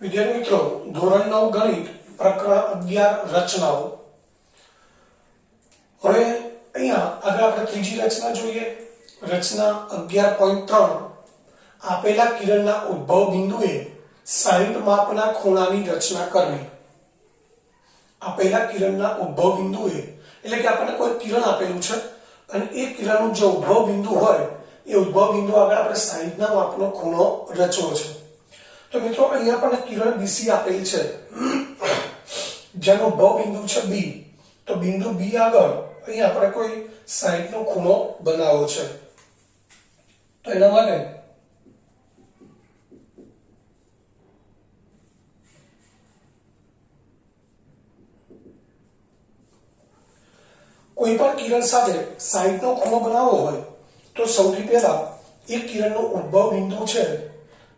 વિદ્યાર્થી મિત્રો, ધોરણ 9 ગણિત પ્રકરણ 11 રચનાઓ. હવે અહીંયા આગળ આપણે ત્રીજી રચના જોઈએ. રચના 11.3 આપેલા કિરણના ઉદ્ભવ બિંદુએ 60 માપના ખૂણાની રચના કરવી. આપેલા કિરણના ઉદ્ભવ બિંદુએ એટલે કે આપણને કોઈ કિરણ આપેલું છે અને એ કિરણનું જે ઉદ્ભવ બિંદુ હોય એ ઉદ્ભવ બિંદુ આગળ આપણે 60 ના માપનો ખૂણો રચવો છે. તો મિત્રો અહીંયા આપણને કિરણ બીસી આપેલી છે જેનો ઉદ્ભવ બિંદુ છે બી. તો બિંદુ બી આગળ અહીંયા આપણે કોઈ 60 નો ખૂણો બનાવવો છે. તો એના માટે કોઈ પણ કિરણ સાથે 60 નો ખૂણો બનાવવો હોય તો સૌથી પહેલા એક કિરણનો ઉદ્ભવ બિંદુ છે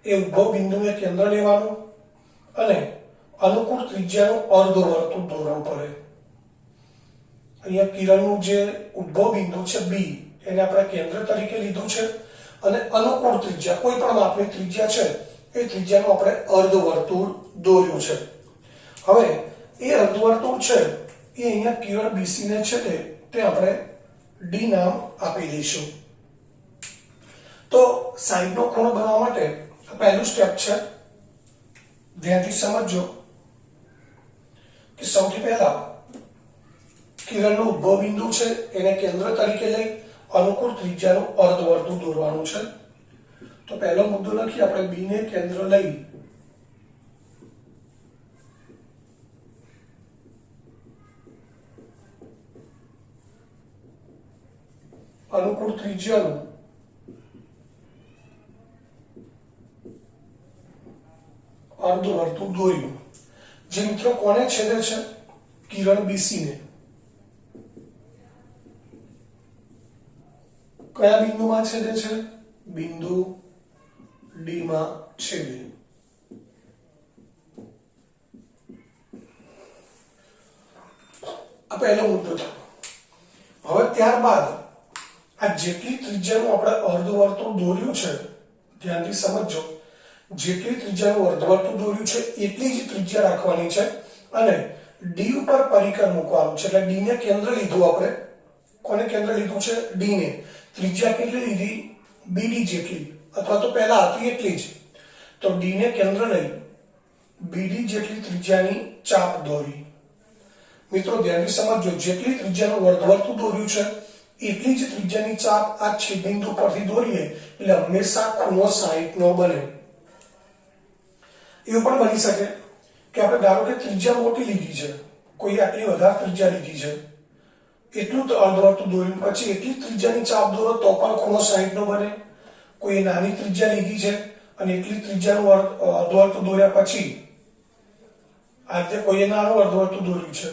એ ઉદ્ભવ બિંદુને કેન્દ્ર લેવાનું અને અનુકૂળ ત્રિજ્યાનું અર્ધવર્તુળ દોરવું પડે. અહીંયા કિરણનું જે ઉદ્ભવ બિંદુ છે બી એને આપણે કેન્દ્ર તરીકે લીધું છે અને અનુકૂળ ત્રિજ્યા કોઈ પણ માપની ત્રિજ્યા છે એ ત્રિજ્યાનું આપણે અર્ધવર્તુળ દોર્યું છે. હવે એ અર્ધવર્તુળ છે એ અહીંયા કિરણ બીસી ને છે તે આપણે ડી નામ આપી દઈશું. તો 60 નો ખૂણો બનાવવા માટે પહેલું સ્ટેપ છે, ધ્યાનથી સમજજો કે સૌથી પહેલા કિરણનું ઉદ્ભવ બિંદુ છે એને કેન્દ્ર તરીકે લઈ અનુકૂળ ત્રિજ્યાનું અર્ધવર્તુળ દોરવાનું છે. તો પહેલો મુદ્દો લખી આપણે બી ને કેન્દ્ર લઈ અનુકૂળ ત્રિજ્યાનું અર્ધવર્તુળ દોર્યું. જે મિત્રો કોને છેદે છે? કિરણ બીસી ને. કયા બિંદુમાં છેદે છે? બિંદુ ડી માં છેદે. આ પહેલો મુદ્દો છે. હવે ત્યારબાદ આ જેટલી ત્રિજ્યાનું આપણે અર્ધવર્તુળ દોર્યું છે, ધ્યાનથી સમજજો, જેટલી ત્રિજ્યાનું અર્ધવર્તુળ દોર્યું છે એટલી જ ત્રિજ્યા રાખવાની છે અને ડી ઉપર પરિકર મૂકવાનું છે. એટલે ડી ને કેન્દ્ર લીધું આપણે. કોને કેન્દ્ર લીધું છે? ડી ને. ત્રિજ્યા કેટલી લીધી? બીડી જેટલી, અથવા તો પહેલા હતી એટલી જ. તો ડી ને કેન્દ્ર લઈ બીડી જેટલી ત્રિજ્યાની ચાપ દોરી. મિત્રો ધ્યાનથી સમજજો, જેટલી ત્રિજ્યાનું અર્ધવર્તુળ દોર્યું છે એટલી જ ત્રિજ્યાની ચાપ આ છેદબિંદુ પરથી દોરીએ એટલે હંમેશા ખૂણો 60 નો બને. એવું પણ બની શકે કે આપણે ધારો કે ત્રિજ્યા મોટી લીધી છે, કોઈ આટલી વધારે ત્રિજ્યા લીધી છે, એટલું તો અર્ધવર્તુળ દોર્યું, પછી એટલી ત્રિજ્યાની ચાપ દોરો તો પણ ખૂણો 60 નો બને. કોઈ નાની ત્રિજ્યા લીધી છે અને એટલી ત્રિજ્યાનું અર્ધવર્તુળ દોર્યા પછી આ રીતે કોઈએ નાનું અર્ધવર્તુળ દોર્યું છે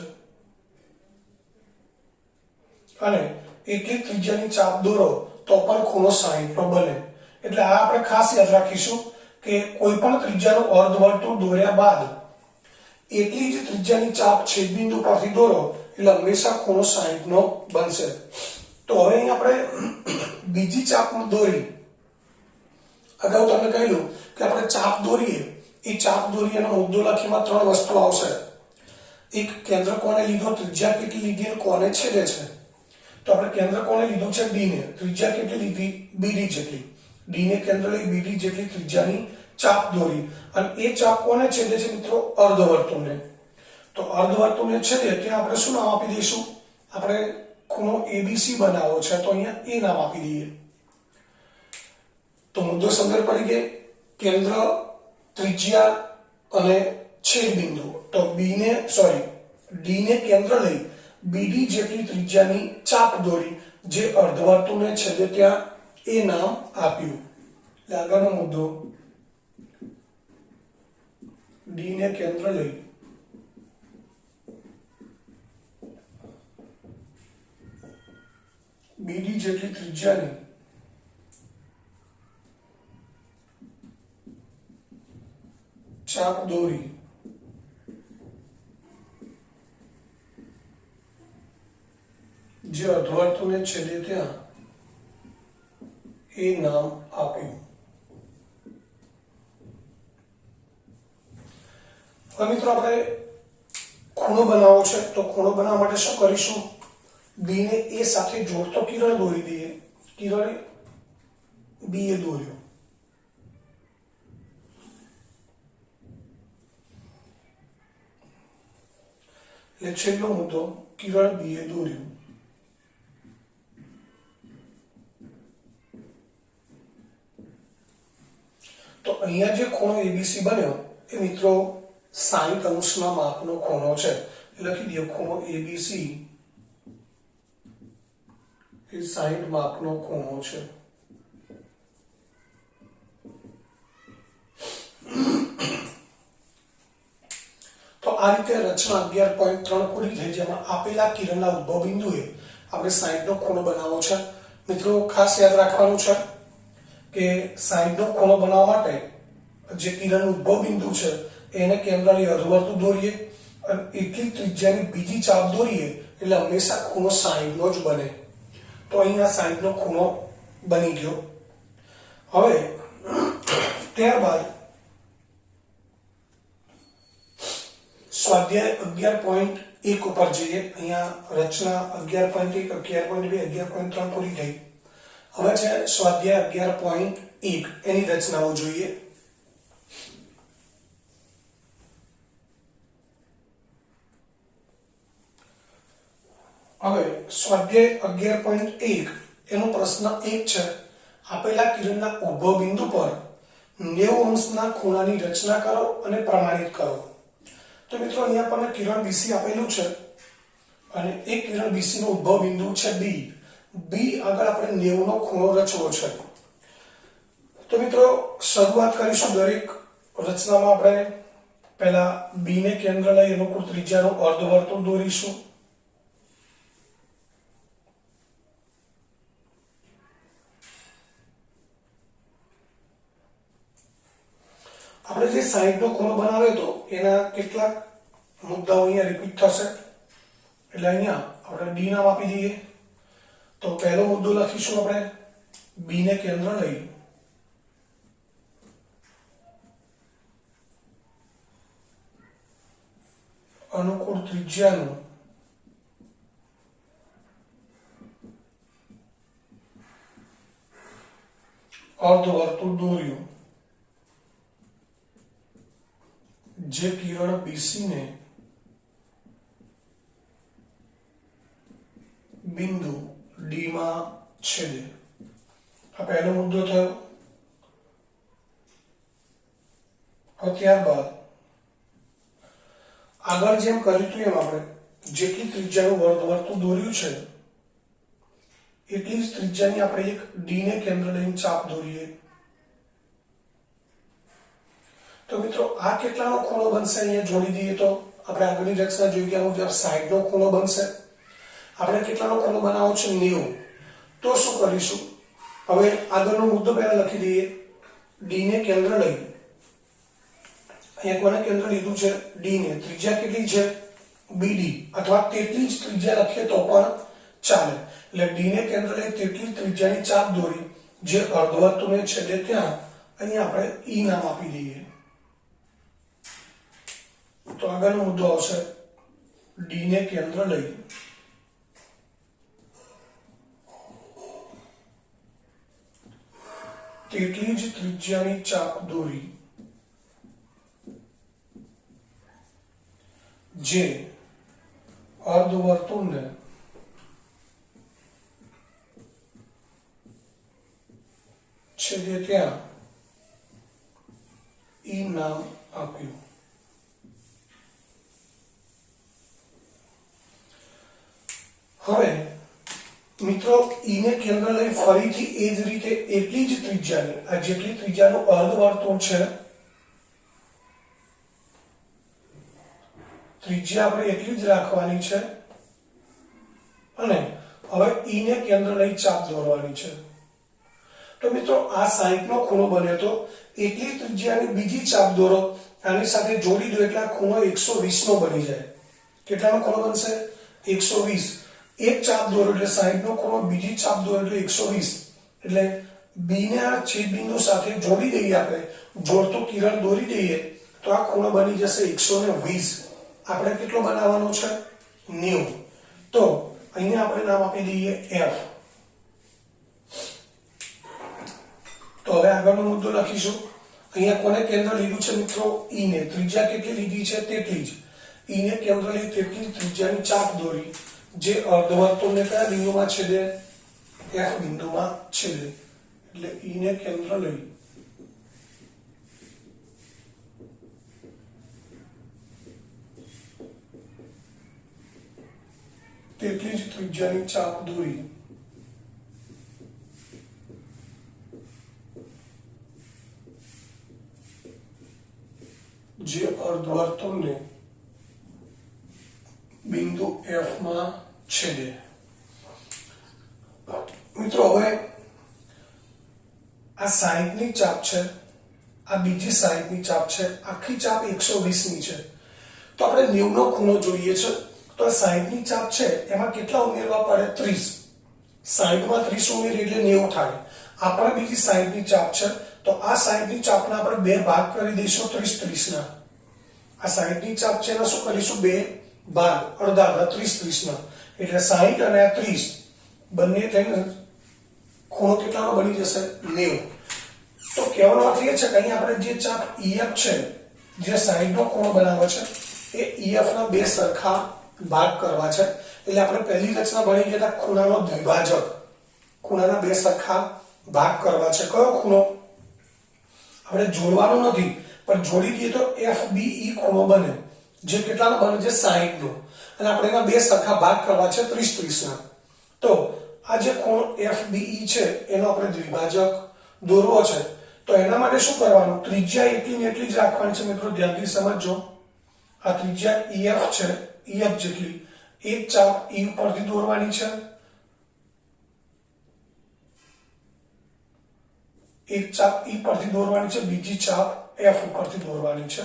અને એટલી ત્રિજ્યાની ચાપ દોરો તો પણ ખૂણો 60 નો બને. એટલે આ આપણે ખાસ યાદ રાખીશું કે કોઈ પણ ત્રિજ્યાનું અર્ધવર્તુળ દોર્યા બાદ એટલી જ ત્રિજ્યાની ચાપ છેદબિંદુ પરથી દોરો એટલે હંમેશા ખૂણો 60 નો બનશે. તો હવે અહીં આપણે બીજી ચાપ દોરી. અગાઉ તમને કહ્યું કે આપણે ચાપ દોરીએ, એ ચાપ દોરી એનો મુદ્દો લખીમાં 3 વસ્તુ આવશે. એક, કેન્દ્ર કોને લીધો, ત્રિજ્યા કેટલી લીધી અને કોને છેદે છે. તો આપણે કેન્દ્ર કોને લીધું છે? ડી ને. ત્રિજ્યા કેટલી લીધી? બીડી જેટલી. ડી ને કેન્દ્ર લઈ બીડી જેટલી ત્રિજ્યાની ચાપ દોરી અને એ ચાપ કોને છેદે છે મિત્રો? અર્ધવર્તુળને. તો અર્ધવર્તુળને છેદે ત્યાં આપણે શું નામ આપી દઈશું? આપણે ખૂણો એબીસી બનાવવો છે તો અહીંયા એ નામ આપી દઈએ. તો મુદ્દો સમજણ પડી ગઈ. કેન્દ્ર, ત્રિજ્યા અને છેદબિંદુ. તો ડી ને કેન્દ્ર લઈ બીડી જેટલી ત્રિજ્યાની ચાપ દોરી, જે અર્ધવર્તુળને છેદે ત્યાં એ નામ આપ્યું. એટલે આગળનો મુદ્દો, ડી ને કેન્દ્ર લઈ બીડી જેટલી ત્રિજ્યાની ચાપ દોરી, જે અર્ધવર્તુળને છેદે ત્યાં એ નામ આપ્યું. હવે મિત્રો આપણે ખૂણો બનાવવો છે, તો ખૂણો બનાવવા માટે શું કરીશું? બી ને એ સાથે જોડતો કિરણ દોરી દઈએ. કિરણ બી એ દોર્યો. એટલે છેલ્લો મુદ્દો, કિરણ બી એ દોર્યું. તો અહીંયા જે ખૂણો એબીસી બન્યો એ મિત્રો 60 અંશના માપનો ખૂણો છે. લખી દઈએ ખૂણો એબીસી એ 60 માપનો ખૂણો છે. તો આ રીતે રચના 11.3 પૂરી થઈ, જેમાં આપેલા કિરણના ઉદ્ભવ બિંદુએ આપણે 60 નો ખૂણો બનાવવો છે. મિત્રો ખાસ યાદ રાખવાનું છે કે 60 નો ખૂણો બનાવવા માટે જે કિરણનું ઉદ્ભવ બિંદુ છે એને કેન્દ્રની અર્ધવર્તુળ દોરીએ અને એટલી ત્રિજ્યાની બીજી ચાપ દોરીએ એટલે હંમેશા ખૂણો 60 નો જ બને. તો અહીંયા 60 નો ખૂણો બની ગયો. હવે ત્યારબાદ સ્વાધ્યાય 11.1 ઉપર જઈએ. અહીંયા રચના 11.1, 11.2, 11.3 પૂરી થઈ. હવે છે સ્વાધ્યાય 11.1, એની રચનાઓ જોઈએ. હવે સ્વાધ્યાય 11.1 એનો પ્રશ્ન 1 છે, આપેલા કિરણના ઉદ્ભવ બિંદુ પર 90 અંશના ખૂણાની રચના કરો અને પ્રમાણિત કરો. તો મિત્રો અહીંયા આપણને કિરણ બીસી આપેલું છે અને એક કિરણ બીસી નો ઉદ્ભવ બિંદુ છે બી. બી આગળ આપણે 90 નો ખૂણો રચવો છે. તો મિત્રો શરૂઆત કરીશું. દરેક રચનામાં આપણે પહેલા બી ને કેન્દ્ર લઈ અનુકૂળ ત્રિજ્યાનું અર્ધવર્તુળ દોરીશું. આપણે જે 60 નો ખૂણો બનાવ્યો હતો એના કેટલાક મુદ્દાઓ અહીંયા રિપીટ થશે, એટલે અહીંયા આપણે ડી નામ આપી દઈએ. તો પહેલો મુદ્દો લખીશું આપણે બી ને કેન્દ્ર લઈ અનુકૂળ ત્રિજ્યાનું અર્ધવર્તુળ દોર્યું. જે કિરણ બીસી ને બિંદુ ડી માં છેદે. આ પહેલો મુદ્દો થયો. હવે ત્યારબાદ આગળ જેમ કર્યું હતું એમ આપણે જેટલી ત્રિજ્યાનું અર્ધવર્તુળ દોર્યું છે એટલી જ ત્રિજ્યાની આપણે એક ડી ને કેન્દ્ર લઈને ચાપ દોરીએ. તો મિત્રો આ કેટલાનો ખૂણો બનશે? અહીંયા જોડી દઈએ તો આપણે આગળની રચના જોઈ ગયા મુજબ 60 નો ખૂણો બનશે. આપણે કેટલાનો ખૂણો બનાવવો છે? 90. તો શું કરીશું? હવે આગળનો મુદ્દો પહેલા લખી દઈએ. ડી ને કેન્દ્ર લઈ, અહીંયા કોને કેન્દ્ર લીધું છે? ડી ને. ત્રિજ્યા કેટલી છે? બીડી, અથવા તેટલી જ ત્રિજ્યા લખીએ તો પણ ચાલે. એટલે ડી ને કેન્દ્ર લઈ તેટલી ત્રિજ્યાની ચાપ દોરી જે અર્ધવર્તુળને છેદે ત્યાં અહીંયા આપણે ઈ નામ આપી દઈએ. તો આગળનો મુદ્દો આવશે ડી ને કેન્દ્ર લઈ તેટલી જ ત્રિજ્યાની ચાપ દોરી જે અર્ધવર્તુળને છેદે ત્યાં ઈ નામ આપ્યું. હવે મિત્રો ઈ ને કેન્દ્ર લઈ ફરીથી એ જ રીતે એટલી જ ત્રિજ્યાની, આ જેટલી ત્રિજ્યાનું અર્ધવર્તુળ છે, ત્રિજ્યા આપણે એટલી જ રાખવાની છે અને હવે ઈ ને કેન્દ્ર લઈ ચાપ દોરવાની છે. તો મિત્રો આ 60 નો ખૂણો બન્યો તો એટલી ત્રિજ્યાની બીજી ચાપ દોરો, આની સાથે જોડી દો એટલે આ ખૂણો 120 નો બની જાય. કેટલાનો ખૂણો બનશે? 120. એક ચાપ દોરો એટલે 60 નો ખૂણો, બીજી ચાપ દોરો એટલે 120. એટલે બી ને આ છેદ બિંદુ સાથે જોડી દઈએ, આપણે જોડતો કિરણ દોરી દઈએ. તો તો આ ખૂણો બની જશે 120. આપણે કેટલો બનાવવાનો છે 90. તો અહીંયા આપણે નામ આપી દઈએ f. તો હવે આગળનો મુદ્દો લખીશું. અહીંયા કોને કેન્દ્ર લીધું છે મિત્રો e ને. ત્રિજ્યા કેટલી લીધી છે તેટલી જ. e ને કેન્દ્ર લઈ તેટલી ત્રિજ્યાની ચાપ દોરી જે અર્ધવર્તુળને કયા બિંદુમાં છેદે f બિંદુમાં છેદે. એટલે e ને કેન્દ્ર લઈ તેટલી જ ત્રિજ્યાની ચાપ દોરી જે અર્ધવર્તુળને બિંદુ F માં છેદે. મિત્રો હવે આ 60 ની ચાપ છે, આ બીજી 60 ની ચાપ છે, આખી ચાપ 120 ની છે. તો આપણે 90 નો ખૂણો જોઈએ છે. તો 60 ની ચાપ છે એમાં કેટલા ઉમેરવા પડે 30. 60 માં 30 ઉમેરી એટલે 90 થાય. આપણે બીજી 60 ની ચાપ છે તો આ 60 ની ચાપના આપણે બે ભાગ કરી દઈશું 30 30 ના. આ 60 ની ચાપ છે એના શું કરીશું બે ભાગ અડધા 30 30 ના. એટલે 60 અને આ 30 બંને થઈને ખૂણો કેટલાનો બની જશે 90. તો કહેવાનો અર્થ એ છે કે અહીં આપણે જે ચાપ EF છે જે 60 નો ખૂણો બનાવે છે એ EF ના બે સરખા ભાગ કરવા છે. એટલે આપણે પહેલી રચના ભણી ગયા ખૂણાનો દ્વિભાજક. ખૂણાના બે સરખા ભાગ કરવા છે. કયો ખૂણો આપણે જોડવાનો નથી પણ જોડી દઈએ તો FBE ખૂણો બને જે કેટલાનો બને છે 60 નો. અને આપણે એના બે સરખા ભાગ કરવા છે 30 30 ના. તો આ જે ખૂણો FBE છે એનો આપણે દ્વિભાજક દોરવો છે. તો એના માટે શું કરવાનું ત્રિજ્યા એટલી ને એટલી જ રાખવાની છે મિત્રો. ધ્યાનથી સમજજો. આ ત્રિજ્યા EF છે EF જેટલી એક ચાપ E ઉપરથી દોરવાની છે. એક ચાપ E પરથી દોરવાની છે, બીજી ચાપ F ઉપરથી દોરવાની છે.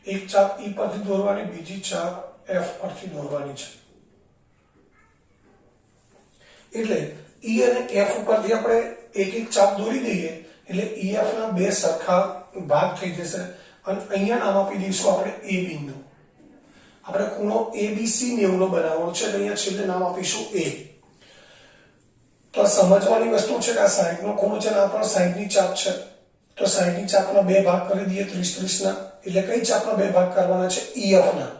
એક ચાપ E પરથી દોરવાની, બીજી ચાપ F પરથી દોરવાની છે. એટલે E અને F ઉપરથી આપણે એક એક ચાપ દોરી દઈએ એટલે EF ના બે સરખા ભાગ થઈ જશે. અને અહીંયા નામ આપી દઈશું આપણે A બિંદુ. આપણે ખૂણો ABC 90 નો બનાવવાનો છે એટલે અહીંયા છેલ્લે નામ આપીશું A. તો સમજવાની વસ્તુ છે કે આ 60 નો ખૂણો છે ને આ પણ 60 ની ચાપ છે. તો 60 ની ચાપના બે ભાગ કરી દઈએ 30 30 ના. એટલે કઈ ચાપના બે ભાગ કરવાના છે EF ના.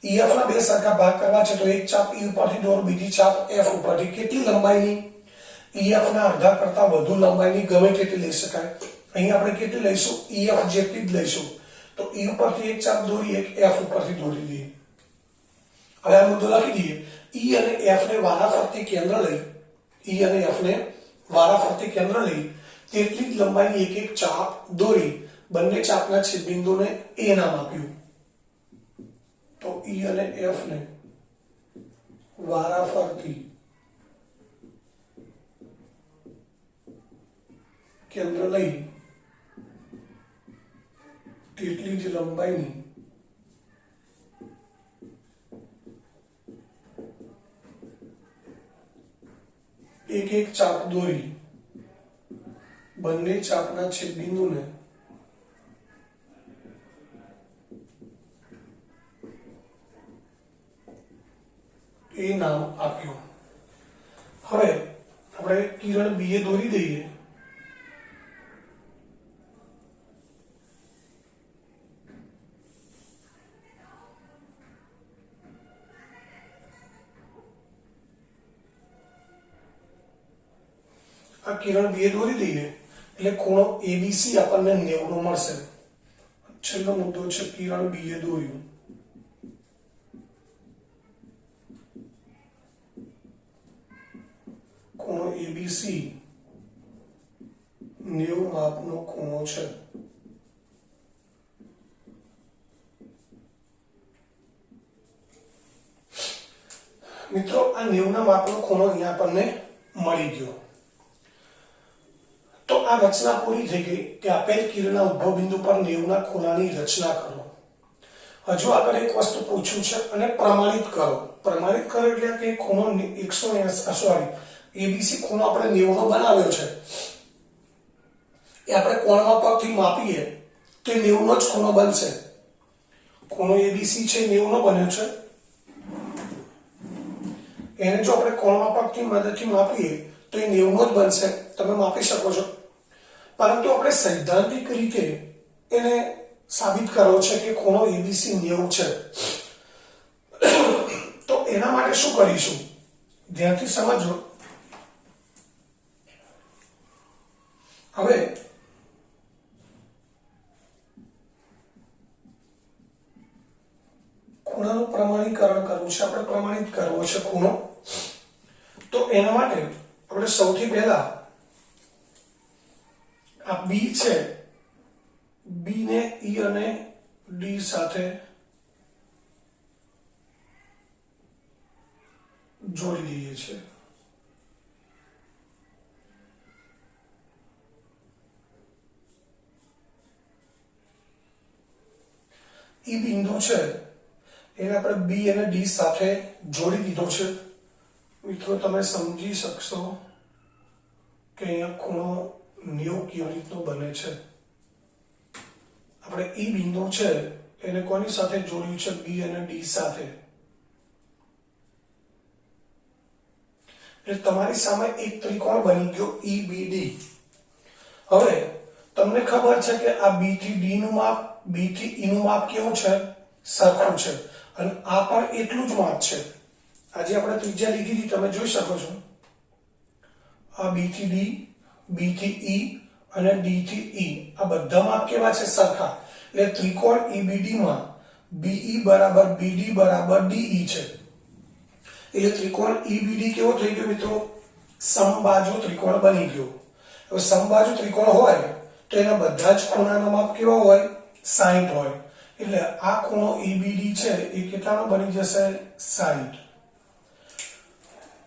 EF ના બે સરખા ભાગ કરવા છે તો એક ચાપ E ઉપરથી દોરો, બીજી ચાપ F ઉપરથી. કેટલી લંબાઈની EF ના અડધા કરતા વધુ લંબાઈની ગમે તેટલી લઈ શકાય. અહીં આપણે કેટલી લઈશું EF જેટલી જ લઈશું. તો E ઉપરથી એક ચાપ દોરી, એક F ઉપરથી દોરી દઈએ. હવે આ મુદ્દો લખી દઈએ. E અને F ને વારાફરતી કેન્દ્ર લઈ E અને F ને વારાફરતી કેન્દ્ર લઈ તેટલી જ લંબાઈની એક એક ચાપ દોરી બંને ચાપના છેદબિંદુને A નામ આપ્યું. તો E અને F ને વારાફરતી કેન્દ્ર લઈ તેટલી જ લંબાઈની એક એક ચાપ દોરી બંને ચાપના છેદબિંદુને એ નામ આપ્યું. હવે આપણે કિરણ B એ દોરી દઈએ. આ કિરણ B એ દોરી દઈએ એટલે ખૂણો ABC આપણને 90 નો મળશે. છેલ્લો મુદ્દો છે કિરણ B એ દોર્યું. ખૂણો ABC 90 માપનો ખૂણો છે. મિત્રો આ 90 ના માપનો ખૂણો અહીંયા આપણને મળી ગયો. તો આ રચના પૂરી થઈ ગઈ કે આપેલ કિરણના ઉદ્ભવ બિંદુ પર 90 ના ખૂણાની રચના કરો. હજુ આગળ એક વસ્તુ પૂછ્યું છે અને પ્રમાણિત કરો. પ્રમાણિત કરો એટલે કે ખૂણો 180 એબીસી ખૂણો આપણે 90 નો બનાવ્યો છે, એ આપણે કોણ માપકથી માપીએ તો 90 નો જ ખૂણો બનશે. ખૂણો એબીસી છે 90 નો બન્યો છે, એને જો આપણે કોણ માપકની મદદથી માપીએ તો એ 90 નો જ બનશે. તમે માપી શકો છો. પરંતુ આપણે સૈદ્ધાંતિક રીતે એને સાબિત કરવો છે કે ખૂણો એબીસી 90 છે. તો એના માટે શું કરીશું, ધ્યાનથી સમજો. હવે ખૂણાનું પ્રમાણીકરણ કરવું છે, આપણે પ્રમાણિત કરવો છે ખૂણો. તો એના માટે આપણે સૌથી પહેલા આ બી છે, બી ને ઈ અને ડી સાથે જોડી દઈએ છીએ. ઈ બિંદુ છે એને આપણે બી અને ડી સાથે જોડી દીધો છે. મિત્રો તમે સમજી શકશો કે અહીંયા ખૂણો 90 કેવી રીતનો બને છે. આપણે ઈ બિંદુ છે એને કોની સાથે જોડ્યું છે, બી અને ડી સાથે. એટલે તમારી સામે એક ત્રિકોણ બની ગયો ઈબીડી. હવે તમને ખબર છે કે આ બી થી ડી નું માપ, બી થી ઈ નું માપ કેવું છે, સરખું છે, અને આ પણ એટલું જ માપ છે. આજે આપણે ત્રિજ્યા લીધી હતી, તમે જોઈ શકો છો. આ બી થી ડી, બી થી ઈ અને ડી થી ઈ, આ બધા માપ કેવા છે, સરખા. એટલે ત્રિકોણ ઈબીડી માં બીઈ બરાબર બીડી બરાબર ડીઈ છે. એટલે ત્રિકોણ ઈબીડી કેવો થઈ ગયો મિત્રો, સમબાજુ ત્રિકોણ બની ગયો. હવે સમબાજુ ત્રિકોણ હોય તો એના બધા જ ખૂણાના માપ કેવા હોય, 60 હોય. એટલે આ ખૂણો ઈબીડી છે એ કેટલાનો બની જશે, 60.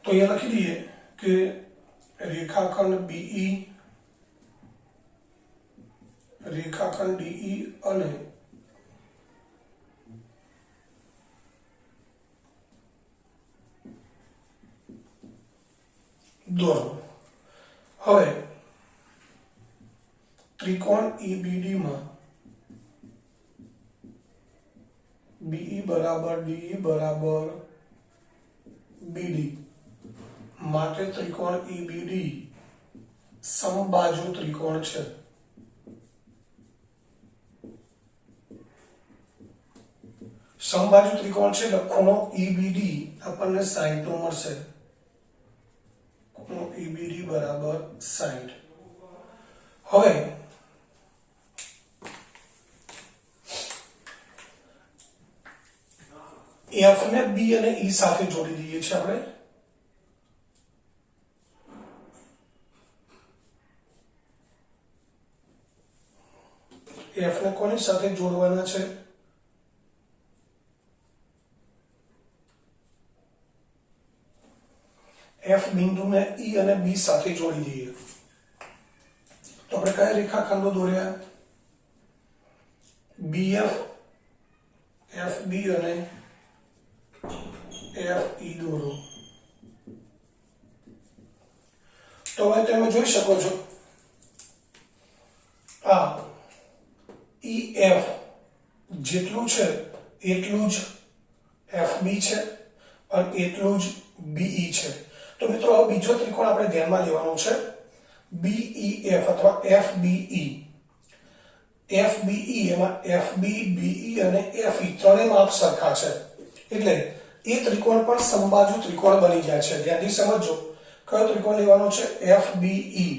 તો એ લખી દઈએ કે રેખાખંડ બીઈ, રેખાખંડ ડીઈ અને દોરો. હવે ત્રિકોણ ઈબીડી માં બીઈ બરાબર ડીઈ બરાબર બીડી માટે ત્રિકોણ ઈબીડી સમબાજુ ત્રિકોણ છે. સમબાજુ ત્રિકોણ છે એટલે ખૂણો ઈબીડી આપણને 60 નો મળશે. ખૂણો ઈબીડી બરાબર 60. હવે એફ ને બી અને ઈ સાથે જોડી દઈએ છીએ આપણે. એફ ને કોની સાથે જોડવાના છે, એફ બિંદુને ઈ અને બી સાથે જોડી દઈએ. તો આપણે કયા રેખાખંડો દોર્યા, બીએફ, એફ બી અને એફ ઈ દોરો. તો હવે તમે જોઈ શકો છો આ ઈ એફ જેટલું છે એટલું જ એફ બી છે અને એટલું જ બીઈ છે. તો મિત્રો હવે બીજો ત્રિકોણ આપણે ધ્યાનમાં લેવાનો છે, બીઈએફ અથવા એફબીઈ. એફબીઈ એમાં એફબી, બીઈ અને એફઈ ત્રણેય માપ સરખા છે. એટલે એ ત્રિકોણ પણ સમબાજુ ત્રિકોણ બની જાય છે. ધ્યાનથી સમજો કયો ત્રિકોણ લેવાનો છે, એફબીઈ.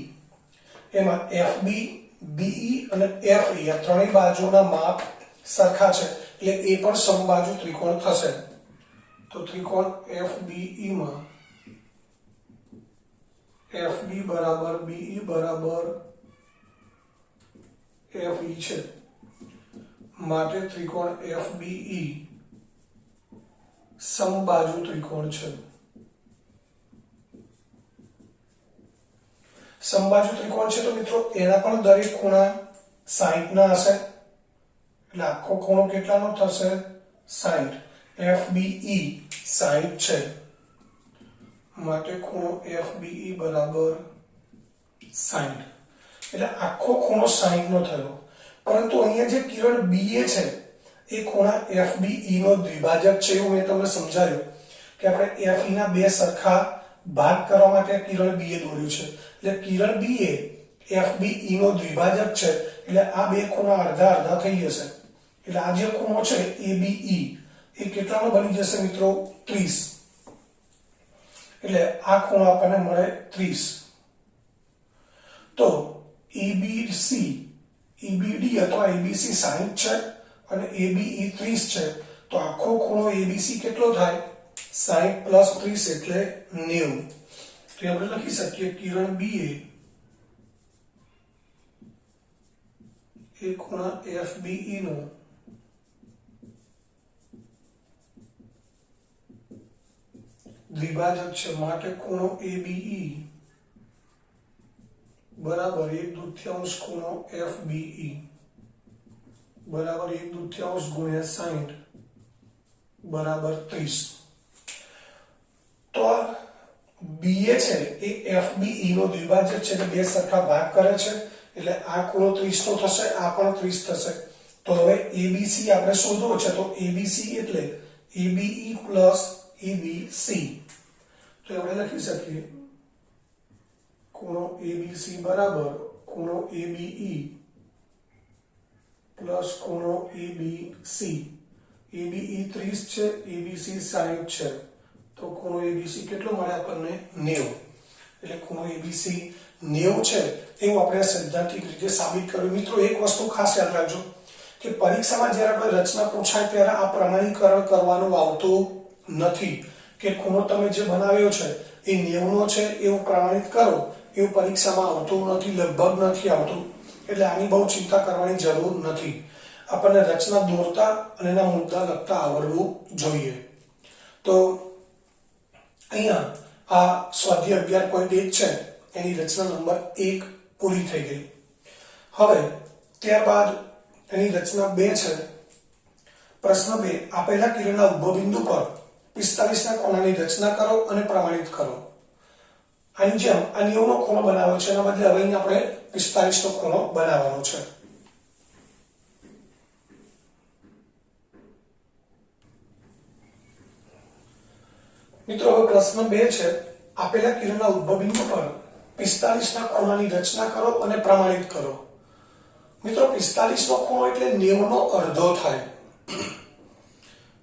એમાં એફબી, બીઈ અને એફઈ આ ત્રણેય બાજુના માપ સરખા છે એટલે એ પણ સમબાજુ ત્રિકોણ થશે. તો ત્રિકોણ એફબીઈ માં એફબી બરાબર બીઈ બરાબર એફઈ છે માટે ત્રિકોણ એફબીઈ સમબાજુ ત્રિકોણ છે. સમબાજુ ત્રિકોણ છે તો મિત્રો એના પણ દરેક ખૂણા 60 ના હશે. એટલે આખો ખૂણો કેટલાનો થશે, 60. એફબીઈ 60 છે માટે ખૂણો FBE બરાબર 60. એટલે આખો ખૂણો 60 નો થયો. પરંતુ અહીંયા જે કિરણ BA છે એ ખૂણા FBE નો દ્વિભાજક છે એવું મેં તમને સમજાવ્યું કે આપણે FE ના બે સરખા ભાગ કરવા માટે કિરણ BA દોર્યું છે. એટલે કિરણ BA FBE નો દ્વિભાજક છે એટલે આ બે ખૂણા અડધા અડધા થઈ જશે. એટલે આ જે ખૂણો છે ABE એ કેટલાનો બની જશે મિત્રો 30. એટલે આ ખૂણો આપણને મળે 30. તો EBC EBD અથવા ABC 60 છે અને ABE 30 છે. તો આખો ખૂણો ABC કેટલો થાય 60 + 30 એટલે 90. તો આપણે લખી શકીએ કિરણ BA એ ખૂણા FBE નો દ્વિભાજક છે માટે ખૂણો ABE બરાબર 1/2 ખૂણો FBE બરાબર 1/2 ગુણ્યા 60 બરાબર 30. તો BA છે એ FBE નો દ્વિભાજક છે એટલે બે સરખા ભાગ કરે છે એટલે આ ખૂણો 30 નો થશે આ પણ 30 થશે. તો હવે ABC આપણે શોધવો છે તો ABC એટલે ABE + EBC. તો આપણે લખી શકીએ ખૂણો ABC બરાબર ખૂણો ABE પ્લસ ખૂણો ABC. ABE 30 છે ABC 60 છે તો ખૂણો ABC કેટલો મળે આપણને 90. એટલે ખૂણો ABC 90 છે એવું આપણે સૈદ્ધાંતિક રીતે સાબિત કર્યું. મિત્રો એક વસ્તુ ખાસ યાદ રાખજો કે પરીક્ષામાં જ્યારે આપણે રચના પૂછાય ત્યારે આ પ્રમાણીકરણ કરવાનું આવતું નથી કે ખૂણો તમે જે બનાવ્યો છે એ 90 નો છે એવું પ્રમાણિત કરો એવું પરીક્ષામાં આવતું નથી, લગભગ નથી આવતું. એટલે આની બહુ ચિંતા કરવાની જરૂર નથી. આપણને રચના દોરતા અને એના મુદ્દા લખતા આવડવું જોઈએ. તો અહીંયા આ સ્વાધ્યાય 11.1 છે એની રચના નંબર 1 પૂરી થઈ ગઈ. હવે ત્યારબાદ એની રચના 2 છે. પ્રશ્ન 2 આપેલા કિરણના ઉદ્ભવ બિંદુ પર 45 ના કોણની રચના કરો અને પ્રમાણિત કરો. આની જેમ આ 90 નો ખૂણો બનાવ્યો છે એના બદલે હવે અહીં આપણે 45 નો ખૂણો બનાવવાનો છે. મિત્રો હવે પ્રશ્ન 2 છે આપેલા કિરણના ઉદ્ભવ બિંદુ પર 45 ના ખૂણાની રચના કરો અને પ્રમાણિત કરો. મિત્રો 45 નો ખૂણો એટલે 90 નો અડધો થાય.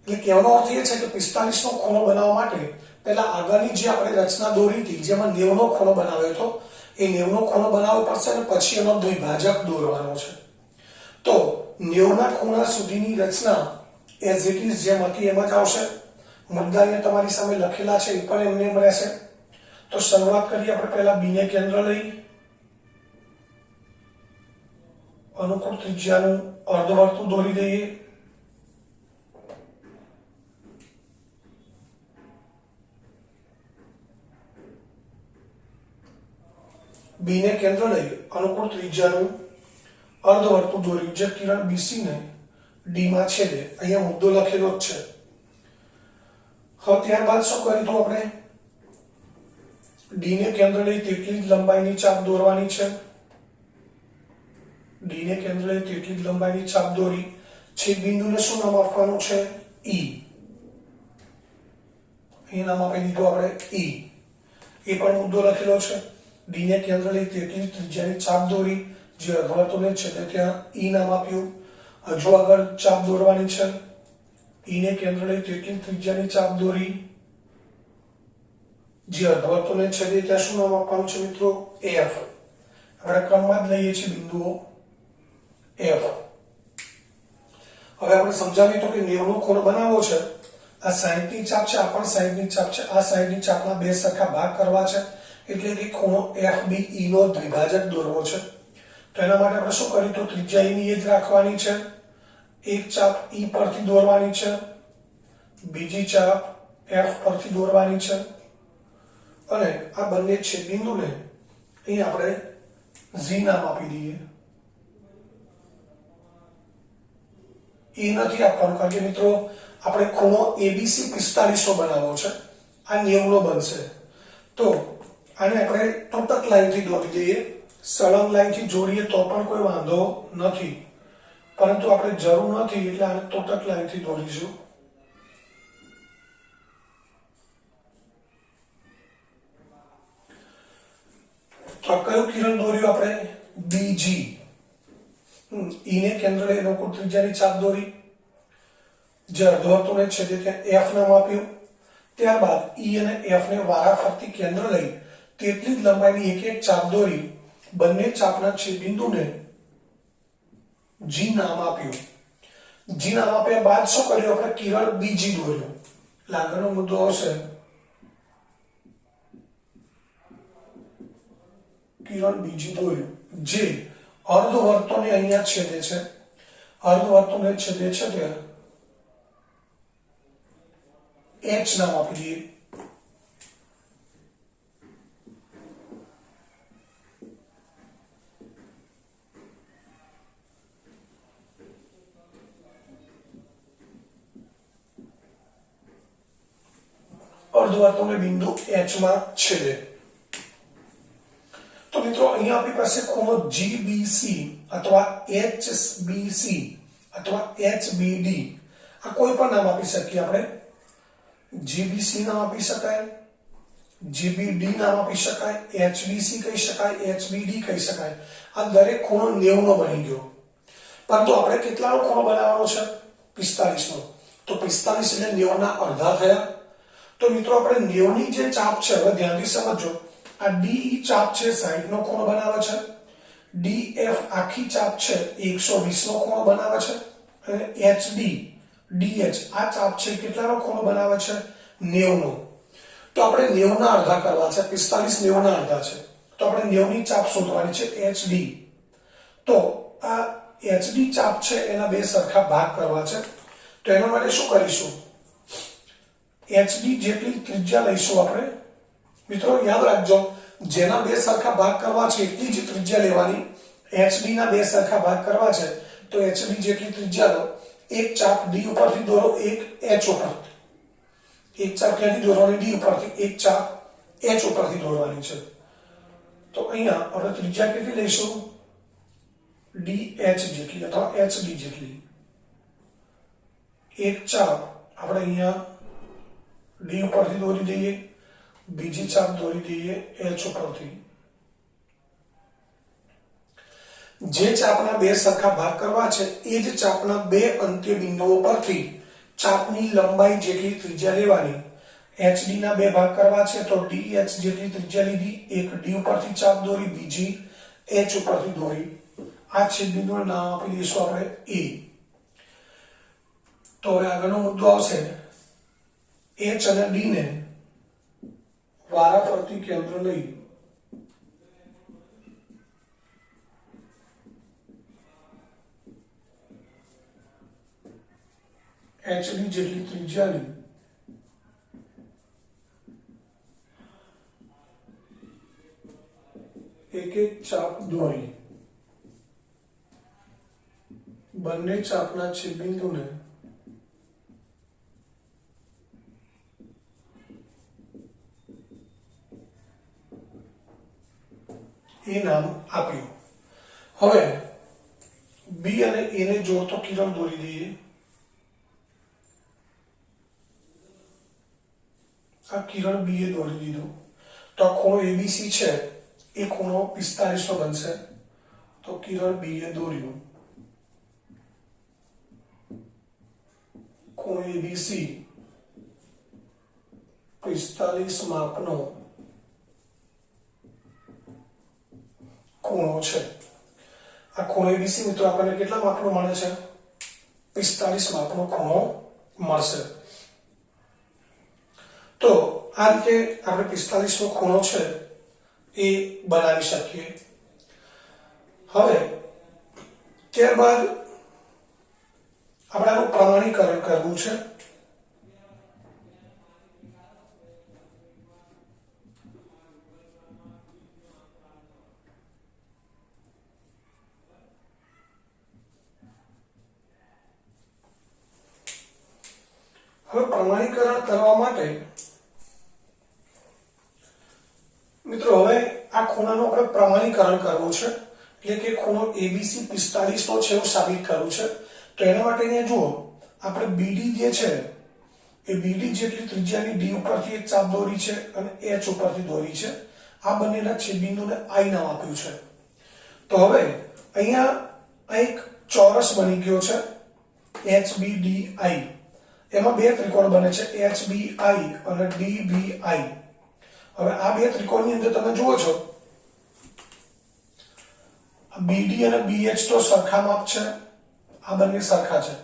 એટલે કહેવાનો અર્થ એ છે કે 45 નો ખૂણો બનાવવા માટે પહેલા આગળની જે આપણે રચના દોરી હતી જેમાં 90 નો ખૂણો બનાવ્યો હતો એ 90 નો ખૂણો બનાવવો પડશે અને પછી એનો દ્વિભાજક દોરવાનો છે. તો 90 ના ખૂણા સુધીની રચના એઝ ઇટ ઇઝ જેમ હતી એમ જ આવશે. મુદ્દા અહીંયા તમારી સામે લખેલા છે એ પણ એમને એમ રહેશે. તો શરૂઆત કરીએ આપણે પહેલા B ને કેન્દ્ર લઈ અનુકૂળ ત્રિજ્યાનું અર્ધવર્તુળ દોરી દઈએ. B ને કેન્દ્ર લઈ અનુકૂળ ત્રિજ્યાનું અર્ધવર્તુળ દોર્યું જે કિરણ BC ને D માં છેદે. અહીંયા મુદ્દો લખેલો જ છે. હવે ત્યારબાદ શું કરીશું આપણે D ને કેન્દ્ર લઈ તેટલી જ લંબાઈની ચાપ દોરવાની છે. D ને કેન્દ્ર લઈ તેટલી જ લંબાઈની ચાપ દોરી છેદ બિંદુને શું નામ આપવાનું છે E. અહીં નામ આપી દીધું આપણે E. એ પણ મુદ્દો લખેલો છે. D ને કેન્દ્ર લઈ તેટલી જ ત્રિજ્યાની ચાપ દોરી જે અર્ધવર્તુળને છેદે ત્યાં E નામ આપ્યું. હજુ આગળ ચાપ દોરવાની છે. E ને કેન્દ્ર લઈ તેટલી ત્રિજ્યાની ચાપ દોરી જે અર્ધવર્તુળને છેદે ત્યાં શું નામ આપવાનું છે મિત્રો F. આપણે ક્રમમાં જ લઈએ છીએ બિંદુઓ F. હવે આપણે સમજાવીએ તો કે 90 નો ખૂણો બનાવવો છે. આ 60 ની ચાપ છે આ પણ 60 ની ચાપ છે. આ 60 ની ચાપના બે સરખા ભાગ કરવા છે એટલે કે ખૂણો FBE નો દ્વિભાજક દોરવો છે. તો એના માટે આપણે શું કરીએ તો ત્રિજ્યા E ની જ રાખવાની છે. એક ચાપ E પરથી દોરવાની છે બીજી ચાપ F પરથી દોરવાની છે અને આ બંને છેદ બિંદુને અહીં આપણે Z નામ આપી દઈએ. E નથી આપવાનું કારણ કે મિત્રો આપણે ખૂણો ABC 45 નો બનાવવો છે. આ 90 નો બનશે તો આને આપણે તૂટક લાઈનથી દોરી દઈએ, સળંગ લાઈનથી જોડીએ તો પણ કોઈ વાંધો નથી, પરંતુ આપણે જરૂર નથી એટલે આને તૂટક લાઈનથી દોરીશું. તો કયું કિરણ દોર્યું આપણે? બીજી. ઈ ને કેન્દ્રે અનુકૂળ ત્રિજ્યાની ચાપ દોરી, જે અર્ધવર્તુળને છેદે ત્યાં એફ નામ આપ્યું. ત્યારબાદ ઈ અને એફ ને વારાફરતી કેન્દ્ર લઈ તેટલી જ લંબાઈની એક એક ચાપ દોરી બંને ચાપના છેદબિંદુને જી નામ આપ્યું. જી નામ આપ્યા બાદ શું કર્યું? આપણે કિરણ બીજી દોર્યું. એટલે આગળનો મુદ્દો આવશે કિરણ બીજી દોર્યું, જે અર્ધવર્તુળને અહીંયા છેદે છે. અર્ધવર્તુળને છેદે છે ત્યાં એચ નામ આપી દઈએ. અર્ધવર્તુળને બિંદુ એચ માં છેદે. તો મિત્રો અહીંયા આપણી પાસે ખૂણો જીબીસી અથવા એચબીસી અથવા એચબીડી, આ કોઈ પણ નામ આપી શકીએ આપણે. જીબીસી નામ આપી શકાય, જીબીડી નામ આપી શકાય, એચબીસી કહી શકાય, એચબીડી કહી શકાય. આ દરેક ખૂણો 90 નો બની ગયો. પરંતુ આપણે કેટલાનો ખૂણો બનાવવાનો છે? 45 નો. તો 45 એટલે 90 ના અડધા થયા. તો મિત્રો આપણે 90 ની જે ચાપ છે, હવે ધ્યાનથી સમજો, આ ડી ચાપ છે 60 નો ખૂણો બનાવે છે, ડીએફ આખી ચાપ છે 120 નો ખૂણો બનાવે છે, અને એચડી ડીએચ આ ચાપ છે કેટલાનો ખૂણો બનાવે છે? 90 નો. તો આપણે 90 ના અડધા કરવા છે, 45 90 ના અડધા છે, તો આપણે 90 ની ચાપ શોધવાની છે એચડી. તો આ એચડી ચાપ છે એના બે સરખા ભાગ કરવા છે. તો એના માટે શું કરીશું? એચડી જેટલી ત્રિજ્યા લઈશું આપણે. મિત્રો યાદ રાખજો, જેના બે સરખા ભાગ કરવા છે એટલી જ ત્રિજ્યા લેવાની. એચડી ના બે સરખા ભાગ કરવા છે તો એચડી જેટલી ત્રિજ્યા લો. એક ચાપ ડી ઉપરથી દોરો, એક એચ ઉપરથી. એક ચાપ ક્યાંથી દોરવાની? ડી ઉપરથી. એક ચાપ એચ ઉપરથી દોરવાની છે. તો અહીંયા આપણે ત્રિજ્યા કેટલી લઈશું? ડી એચ જેટલી અથવા એચડી જેટલી. એક ચાપ આપણે અહીંયા ડી ઉપરથી દોરી દઈએ, બીજી ચાપ દોરી દઈએ એચ ઉપરથી. જે ચાપના બે સરખા ભાગ કરવા છે એ જ ચાપના બે અંત્ય બિંદુઓ પરથી ચાપની લંબાઈ જેટલી ત્રિજ્યા લેવાની. એચડી ના બે ભાગ કરવા છે તો ડીએચ જેટલી ત્રિજ્યા લીધી, એક ડી ઉપરથી ચાપ દોરી, બીજી એચ ઉપરથી દોરી. આ છેદબિંદુનું નામ આપી દઈશું આપણે એ. તો હવે આગળનો મુદ્દો આવશે, એચ અને ડી ને વારાફરતી કેન્દ્ર લઈ એચડી જેટલી ત્રિજ્યાની એક એક ચાપ દોરી બંને ચાપના છેદબિંદુને એ નામ આપ્યું. હવે બી અને એ ને જોડતો કિરણ દોરી દઈએ. આ કિરણ બી એ દોરી દીધું. તો આ ખૂણો એબીસી છે એ ખૂણો 45 નો બનશે. તો કિરણ બી એ દોર્યું. ખૂણો એબીસી 45 માપનો ખૂણો છે. આ ખૂણો એબીસી મિત્રો આપણને કેટલા માપનો મળે છે? 45 માપનો ખૂણો મળશે. તો આ રીતે આપણે 45 નો ખૂણો છે એ બનાવી શકીએ. હવે ત્યારબાદ આપણે આનું પ્રમાણીકરણ કરવું છે. હવે પ્રમાણીકરણ કરવા માટે મિત્રો હવે આ ખૂણાનું આપણે પ્રમાણીકરણ કરવું છે, એટલે કે ખૂણો એબીસી 45 નો છે એવું સાબિત કરવું છે. તો એના માટે અહીંયા જુઓ, આપણે બીડી જે છે એ બીડી જેટલી ત્રિજ્યાની ડી ઉપરથી એક ચાપ દોરી છે અને એચ ઉપરથી દોરી છે. આ બંનેના છેદબિંદુને આઈ નામ આપ્યું છે. તો હવે અહીંયા એક ચોરસ બની ગયો છે HBDI. એમાં બે ત્રિકોણ બને છે HBI અને DBI. હવે આ બે ત્રિકોણની અંદર તમે જુઓ છો BD અને BH તો સરખા માપ છે, આ બંને સરખા છે.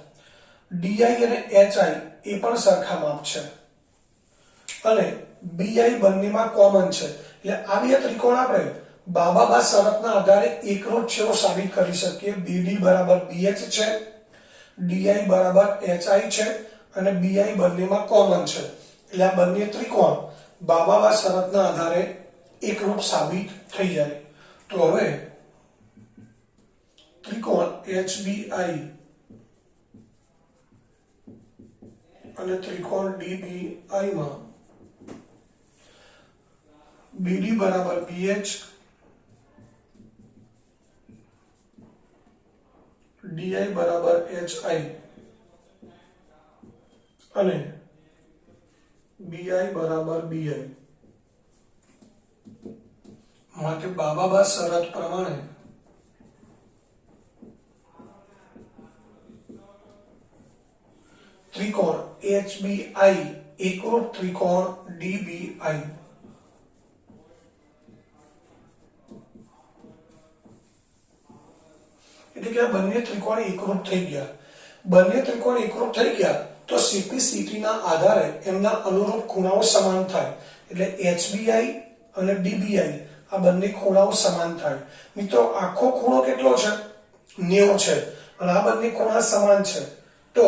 DI અને HI એ પણ સરખા માપ છે અને BI બંનેમાં કોમન છે. એટલે આ બે ત્રિકોણ આપણે બાબા શરતના આધારે એકરૂપ છે એવું સાબિત કરી શકીએ. BD બરાબર BH છે, DI બરાબર HI છે અને BI બંનેમાં કોમન છે. એટલે આ બંને ત્રિકોણ બાબા શરતના આધારે એકરૂપ સાબિત થઈ જાય. તો હવે ત્રિકોણ HBI અને ત્રિકોણ DBI માં BD બરાબર BH, DI બરાબર HI અને BI બરાબર BI માટે બાબા શરત પ્રમાણે ત્રિકોણ HBI એકરૂપ ત્રિકોણ DBI. એટલે કે આ બંને ત્રિકોણ એકરૂપ થઈ ગયા. બંને ત્રિકોણ એકરૂપ થઈ ગયા તો CPCT ના આધારે એમના અનુરૂપ ખૂણાઓ સમાન થાય. એટલે HBI અને DBI આ બંને ખૂણાઓ સમાન થાય. મિત્રો આખો ખૂણો કેટલો છે? 90 છે અને આ બંને ખૂણા સમાન છે. તો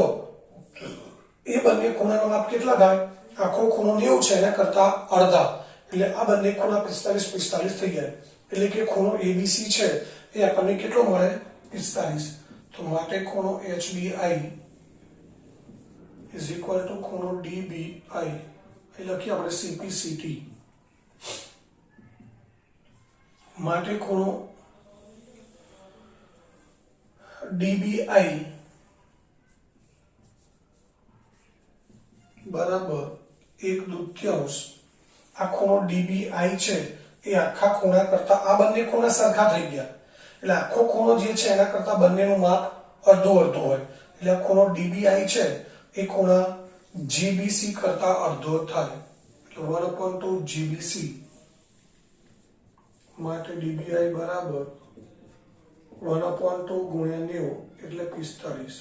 એ બંને ખૂણાનો માપ કેટલા થાય? આખો ખૂણો 90 છે એના કરતા અડધા. એટલે આ બંને ખૂણા 45 45 થઈ જાય. એટલે કે ખૂણો ABC છે એ આપણને કેટલો મળે? 45. તો માટે ખૂણો HBI is equal to ખૂણો DBI. એ લખીએ આપણે CPCT. માટે ખૂણો DBI બરાબર 1/2. આ ખૂણો DBI છે એ આખા ખૂણા કરતા આ બંને ખૂણા સરખા થઈ ગયા. એટલે આખો ખૂણો જે છે એના કરતા બંનેનું માપ અડધું અડધું હોય. એટલે આ ખૂણો DBI છે એ ખૂણા GBC કરતા અડધો થાય. એટલે 1/2 GBC માટે DBI બરાબર 1/2 ગુણ્યા 90 એટલે 45.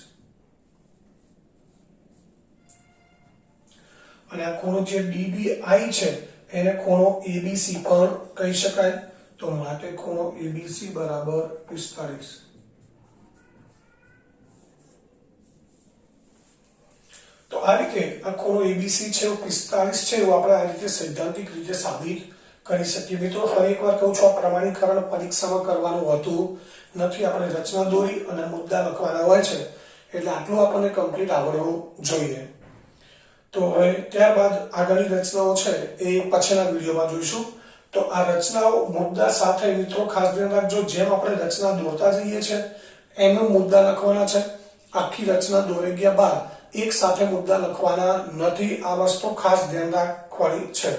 અને આ ખૂણો જે DBI છે એને ખૂણો ABC પણ કહી શકાય. તો માટે ખૂણો ABC બરાબર 45. તો આ રીતે આ ખૂણો ABC છે 45 છે એવું આપણે આ રીતે સૈદ્ધાંતિક રીતે સાબિત કરી શકીએ. મિત્રો ફરી એકવાર કહું છું, આ પ્રમાણીકરણ પરીક્ષામાં કરવાનું હોતું નથી. આપણે રચના દોરી અને મુદ્દા લખવાના હોય છે. એટલે આટલું આપણને કમ્પ્લીટ આવડવું જોઈએ. તો હવે ત્યારબાદ આગળની રચનાઓ છે એ પછીના વિડીયોમાં જોઈશું. તો આ રચનાઓ મુદ્દા સાથે મિત્રો ખાસ ધ્યાન રાખજો, જેમ આપણે રચના દોરતા જઈએ છે એમ મુદ્દા લખવાના છે. આખી રચના દોરી ગયા બાદ એક સાથે મુદ્દા લખવાના નથી. આ વસ્તુ ખાસ ધ્યાન રાખવાની છે.